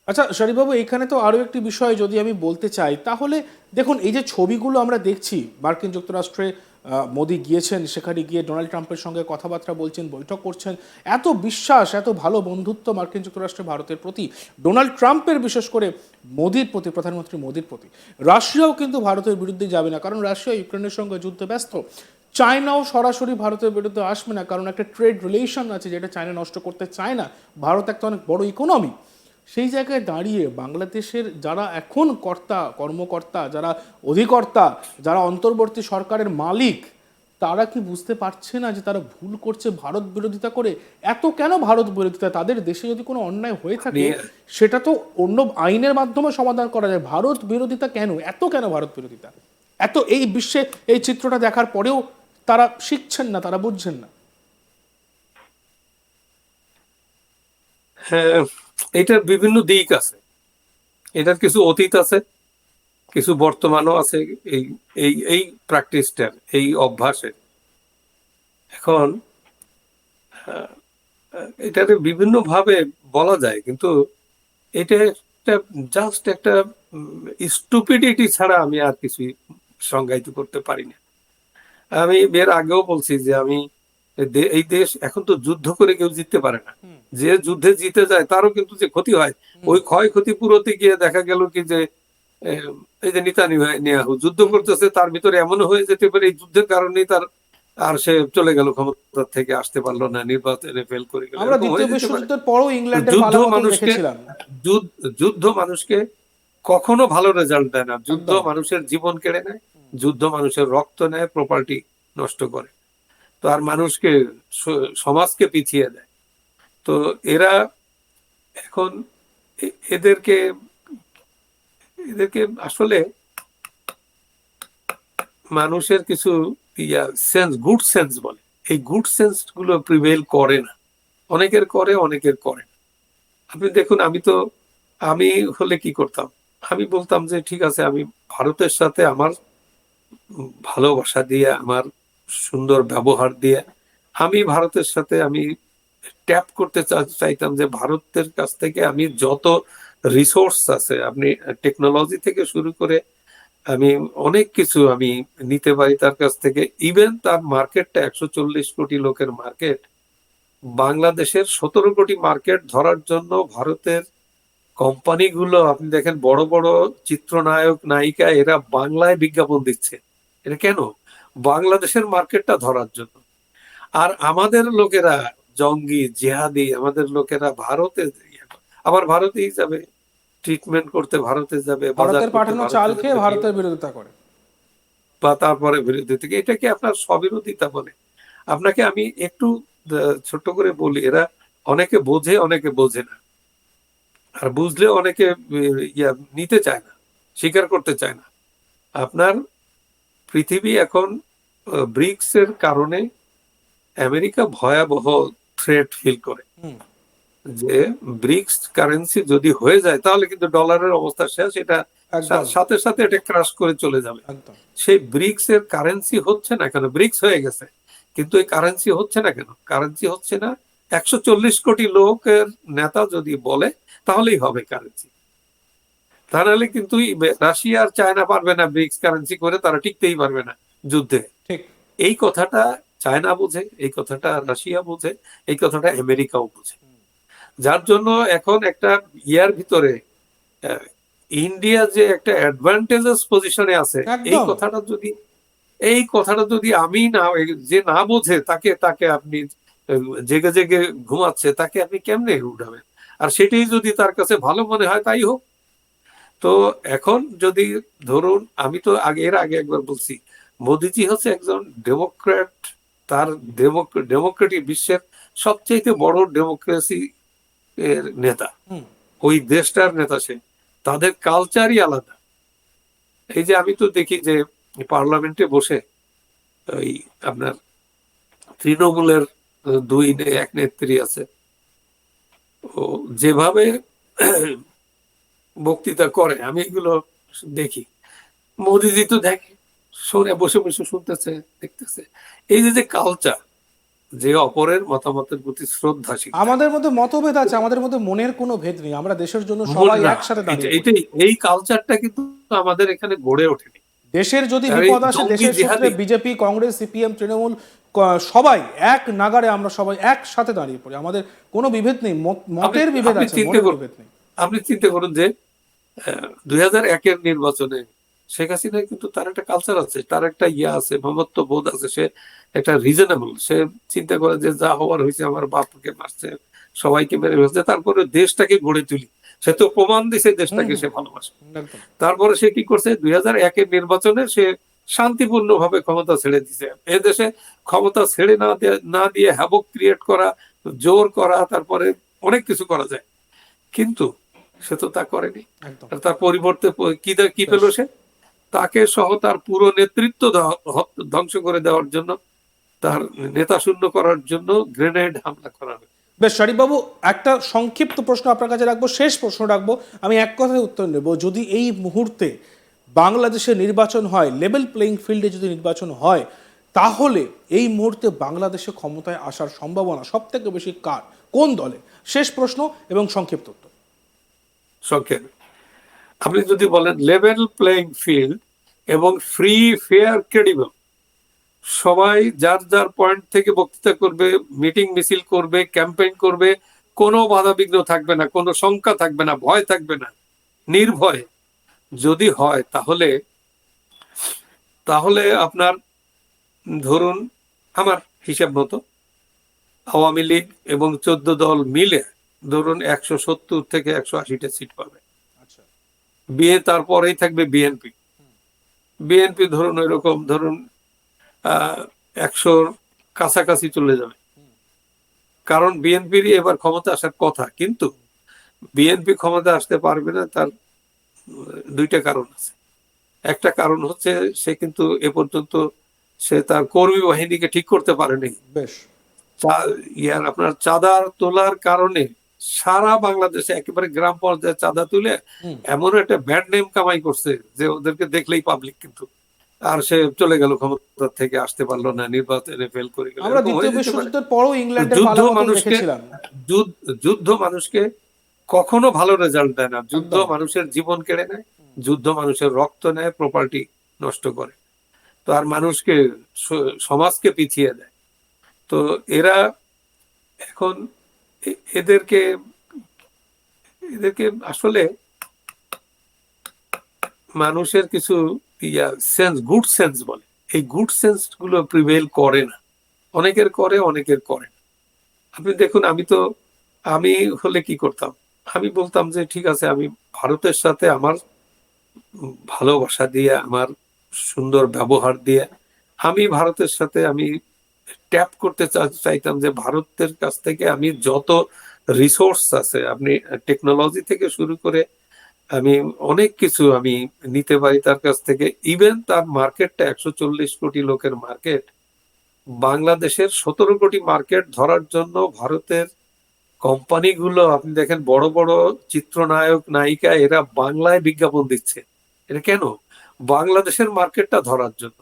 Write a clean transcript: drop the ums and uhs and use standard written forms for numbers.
আচ্ছা শরীফবাবু, এখানে তো আরও একটি বিষয় যদি আমি বলতে চাই, তাহলে দেখুন এই যে ছবিগুলো আমরা দেখছি, মার্কিন যুক্তরাষ্ট্রে মোদি গিয়েছেন, সেখানে গিয়ে ডোনাল্ড ট্রাম্পের সঙ্গে কথাবার্তা বলছেন, বৈঠক করছেন, এত বিশ্বাস, এত ভালো বন্ধুত্ব মার্কিন যুক্তরাষ্ট্রে ভারতের প্রতি, ডোনাল্ড ট্রাম্পের বিশেষ করে মোদির প্রতি, প্রধানমন্ত্রী মোদির প্রতি। রাশিয়াও কিন্তু ভারতের বিরুদ্ধে যাবে না, কারণ রাশিয়া ইউক্রেনের সঙ্গে যুদ্ধে ব্যস্ত। চায়নাও সরাসরি ভারতের বিরুদ্ধে আসবে না, কারণ একটা ট্রেড রিলেশন আছে যেটা চায়না নষ্ট করতে চায় না। ভারত একটা অনেক বড় ইকোনমি। সেই জায়গায় দাঁড়িয়ে বাংলাদেশের যারা এখন কর্তা কর্মকর্তা, যারা অধিকর্তা, যারা অন্তর্বর্তী সরকারের মালিক, তারা কি বুঝতে পারছে না যে তারা ভুল করছে ভারত বিরোধিতা করে? এত কেন ভারত বিরোধিতা? তাদের দেশে যদি কোনো অন্যায় হয়ে আপনি থাকে সেটা তো অন্য আইনের মাধ্যমে সমাধান করা যায়। ভারত বিরোধিতা কেন, এত কেন ভারত বিরোধিতা? এত এই বিশ্বে এই চিত্রটা দেখার পরেও তারা শিখছেন না, তারা বুঝছেন না। হ্যাঁ, এটার বিভিন্ন দিক আছে। এটার কিছু অতীত আছে, কিছু বর্তমানও আছে। এই এই এই প্র্যাকটিসটার, এই অভ্যাসের। এখন এটাকে বিভিন্ন ভাবে বলা যায়, কিন্তু এটা একটা জাস্ট একটা স্টুপিডিটি ছাড়া আমি আর কিছুই সংজ্ঞায়িত করতে পারি না। আমি এর আগেও বলছি যে আমি এই দেশ এখন তো যুদ্ধ করে কেউ জিততে পারে না। যে যুদ্ধে জিতে যায় তারও কিন্তু যে ক্ষতি হয়, ওই ক্ষয়ক্ষতি পুরোতে গিয়ে দেখা গেল কি যে এই যে নেতানিয়াহু যুদ্ধ করতেছে, তার ভিতরে এমন হয়ে যেতে পারে এই যুদ্ধের কারণেই তার আর সে চলে গেল, ক্ষমতা থেকে আসতে পারলো না, নির্বাচনে ফেল করে গেল, আমরা এরকম দ্বিতীয় হয়ে যেতে পারে। বিশ্বযুদ্ধের পরও তো ইংল্যান্ডের যুদ্ধ পালাবদল মানুষকে দেখেছিলাম। যুদ্ধ মানুষকে কখনো ভালো রেজাল্ট দেয় না। যুদ্ধ একদম। মানুষের জীবন কেড়ে নেয়, যুদ্ধ মানুষের রক্ত নেয়, প্রপার্টি নষ্ট করে, তো আর মানুষকে সমাজকে পিছিয়ে দেয়। তো এরা এখন এদেরকে এদেরকে আসলে মানুষের কিছু সেন্স, গুড সেন্স বলে, এই গুড সেন্স গুলো প্রিভেল করে না। অনেকের করে, অনেকের করে না। আপনি দেখুন, আমি হলে কি করতাম? আমি বলতাম যে ঠিক আছে, আমি ভারতের সাথে আমার ভালোবাসা দিয়ে, আমার সুন্দর ব্যবহার দিয়ে আমি ভারতের সাথে আমি ট্যাপ করতে চাইতাম যে ভারতের কাছ থেকে আমি যত রিসোর্স আছে, আপনি টেকনোলজি থেকে শুরু করে আমি অনেক কিছু আমি নিতে পারি তার কাছ থেকে। ইভেন তার মার্কেটটা 140 কোটি লোকের মার্কেট, বাংলাদেশের 17 কোটি মার্কেট ধরার জন্য ভারতের কোম্পানিগুলো, আপনি দেখেন বড় বড় চিত্রনায়ক নায়িকা এরা বাংলায় বিজ্ঞাপন দিচ্ছে। এটা কেন? বাংলাদেশের মার্কেটটা ধরার জন্য। আর আমাদের লোকেরা জঙ্গি জেহাদি, আমাদের লোকেরা ভারতে আবার ভারতেই যাবে ট্রিটমেন্ট করতে, ভারতে যাবে বাজার ভারতের করতে, পাঠানো ভারতে চাল যাবে খেয়ে ভারতের বিরোধিতা করে। বা তারপরে বিরোধী থেকে, এটাকে আপনার স্ববিরোধিতা বলে। আপনাকে আমি একটু ছোট্ট করে বলি, এরা অনেকে বোঝে, অনেকে বোঝে না। আর বুঝলেও অনেকে নিতে চায় না, স্বীকার করতে চায় না। আপনার পৃথিবী এখন ব্রিক্স এর কারণে আমেরিকা ভয়াবহ থ্রেট ফিল করে যে ব্রিক্স কারেন্সি যদি হয়ে যায় তাহলে কিন্তু ডলারের অবস্থা শেষ। এটা একদম। সাথে সাথে এটা ক্রাশ করে চলে যাবে। একদম। সেই ব্রিক্স এর কারেন্সি হচ্ছে না কেন? ব্রিক্স হয়ে গেছে, কিন্তু এই কারেন্সি হচ্ছে না কেন? কারেন্সি হচ্ছে না, 140 কোটি লোকের নেতা যদি বলে তাহলেই হবে কারেন্সি। তাহলে কিন্তু রাশিয়া আর চায়না পারবে না ব্রিক্স কারেন্সি করে, তারা টিকতেই পারবে না যুদ্ধে। ঠিক। এই কথাটা চায়না বোঝে, এই কথাটা রাশিয়া বোঝে, এই কথাটা আমেরিকাও বোঝে। যার জন্য এখন একটা ইয়ার ভিতরে ইন্ডিয়া যে একটা অ্যাডভান্টেজাস পজিশনে আছে, এই একদম। কথাটা যদি আমি না, যে না বোঝে তাকে তাকে আপনি জেগে জেগে ঘুমাচ্ছে, তাকে আপনি কেমনে উঠাবেন? আর সেটাই যদি তার কাছে ভালো মনে হয় তাই হোক। তো এখন যদি ধরুন, আমি তো এর আগে একবার বলছি, মোদিজি হচ্ছে একজন ডেমোক্র্যাট। তার ডেমোক্রেটিক বিশ্বের সবচেয়ে বড় ডেমোক্রেসি এর নেতা, ওই দেশটার নেতা সে। তাদের কালচারই আলাদা। এই যে আমি তো দেখি যে পার্লামেন্টে বসে ওই আপনার তৃণমূলের এক নেত্রী আছে, ও যেভাবে বক্তৃতা করে আমি এগুলো দেখি। মোদিজি তো দেখে, শোনে, বসে বসে শুনতেছে, দেখতেছে। এই যে যে কালচার, যে অপরের মতামতের প্রতি শ্রদ্ধাশীল থাকে। আমাদের মধ্যে মতভেদ আছে, আমাদের মধ্যে মনের কোনো ভেদ নেই, আমরা দেশের জন্য মূল সবাই না, একসাথে দাঁড়িয়ে পড়ি। এটাই এই কালচারটা কিন্তু আমাদের এখানে গড়ে ওঠেনি। দেশের যদি আর এই বিপদ আসে, জঙ্গি দেশের সূত্রে জিহাদি বিজেপি, কংগ্রেস, সিপিএম, তৃণমূল সবাই এক নাগারে, আমরা সবাই একসাথে দাঁড়িয়ে পড়ি। আমাদের কোনো বিভেদ নেই, মতের বিভেদ আপনি আছে, চিন্তা মনের করুন, বিভেদ নেই। আপনি চিন্তা করুন যে 2001-এর নির্বাচনে শেখ হাসিনা কিন্তু তার একটা কালচার আছে, তার একটা ইয়ে আছে, মমত্ব বোধ আছে, সে একটা রিজনেবল, সে চিন্তা করে যে যা হওয়ার হয়েছে, আমার বাপকে মারছে, সবাইকে মেরে ফেলছে, তারপরে দেশটাকে গড়ে তুলি। সে তো প্রমাণ দিছে দেশটাকে সে ভালোবাসে। একদম। তারপরে সে কি করছে, 2001-এর নির্বাচনে সে শান্তিপূর্ণ ভাবে ক্ষমতা ছেড়ে দিছে। এ দেশে ক্ষমতা ছেড়ে না দিয়ে হ্যাভক ক্রিয়েট করা, জোর করা, তারপরে অনেক কিছু করা যায়, কিন্তু সে তো তা করেনি। একদম। আর তার পরিবর্তে কি পেল সে? তাকে সহ তার পুরো নেতৃত্ব ধ্বংস করে দেওয়ার জন্য, তার নেতা শূন্য করার জন্য গ্রেনেড হামলা করা হয়। বেশ, শরীফবাবু, একটা সংক্ষিপ্ত প্রশ্ন আপনার কাছে রাখবো, শেষ প্রশ্ন রাখবো, আমি এক কথায় উত্তর নেব। যদি এই মুহূর্তে বাংলাদেশে নির্বাচন হয়, লেভেল প্লেইং ফিল্ডে যদি নির্বাচন হয়, তাহলে এই মুহূর্তে বাংলাদেশে ক্ষমতায় আসার সম্ভাবনা সব থেকে বেশি কার, কোন দলে? শেষ প্রশ্ন এবং সংক্ষিপ্ত উত্তর। সংক্ষেপে, আপনি যদি বলেন লেভেল প্লেইং ফিল্ড এবং ফ্রি, ফেয়ার, ক্রেডিবল, সবাই যার যার পয়েন্ট থেকে বক্তৃতা করবে, মিটিং মিছিল করবে, ক্যাম্পেইন করবে, কোনো বাধাবিঘ্ন থাকবে না, কোনো শঙ্কা থাকবে না, ভয় থাকবে না, নির্ভয় যদি হয়, তাহলে তাহলে আপনার ধরুন, আমার হিসাব মতো আওয়ামী লীগ এবং 14 দল মিলে ধরুন 170 থেকে 180টা সিট পাবে। আচ্ছা। তারপরেই থাকবে বিএনপি। বিএনপি ধরুন ওইরকম ধরুন 100-র কাছাকাছি চলে যাবে, কারণ বিএনপির এবার ক্ষমতা আসার কথা, কিন্তু বিএনপি ক্ষমতা আসতে পারবে না। তার দুইটা কারণ আছে। একটা কারণ হচ্ছে সে কিন্তু এ পর্যন্ত সে তার কর্মী বাহিনীকে ঠিক করতে পারেনি। বেশ। আপনার চাঁদা তোলার কারণে সারা বাংলাদেশে একেবারে গ্রাম পর্যায়ে চাঁদা তুলে এমন একটা ব্যাড নেম কামাই করছে যে ওদেরকে দেখলেই পাবলিক কিন্তু, আর সে চলে গেল, ক্ষমতা থেকে আসতে পারলো না, নির্বাচনে ফেল করে গেল। আমরা দ্বিতীয় বিশ্বযুদ্ধের পরও ইংল্যান্ডের যুদ্ধ পালাবদল মানুষকে দেখেছিলাম। যুদ্ধ মানুষকে কখনো ভালো রেজাল্ট দেয় না। যুদ্ধ একদম। মানুষের জীবন কেড়ে নেয়, যুদ্ধ মানুষের রক্ত নেয়, প্রপার্টি নষ্ট করে, তো আর মানুষকে, সমাজকে পিছিয়ে দেয়। তো এরা এখন এদেরকে এদেরকে আসলে মানুষের কিছু গুড সেন্স বলে, এই গুড সেন্স গুলো প্রিভেল করে না। অনেকের করে, অনেকের করে না। আপনি দেখুন, আমি হলে কি করতাম, আমি বলতাম যে ঠিক আছে, আমি ভারতের সাথে আমার ভালোবাসা দিয়ে, আমার সুন্দর ব্যবহার দিয়ে আমি ভারতের সাথে আমি ট্যাপ করতে চাইতাম যে ভারতের কাছ থেকে আমি যত রিসোর্স আছে, আপনি টেকনোলজি থেকে শুরু করে আমি অনেক কিছু আমি নিতে পারি তার কাছ থেকে। ইভেন তার মার্কেটটা 140 কোটি লোকের মার্কেট, বাংলাদেশের 17 কোটি মার্কেট ধরার জন্য ভারতের কোম্পানিগুলো, আপনি দেখেন বড় বড় চিত্রনায়ক, নায়িকা, এরা বাংলায় বিজ্ঞাপন দিচ্ছে। এটা কেন? বাংলাদেশের মার্কেটটা ধরার জন্য।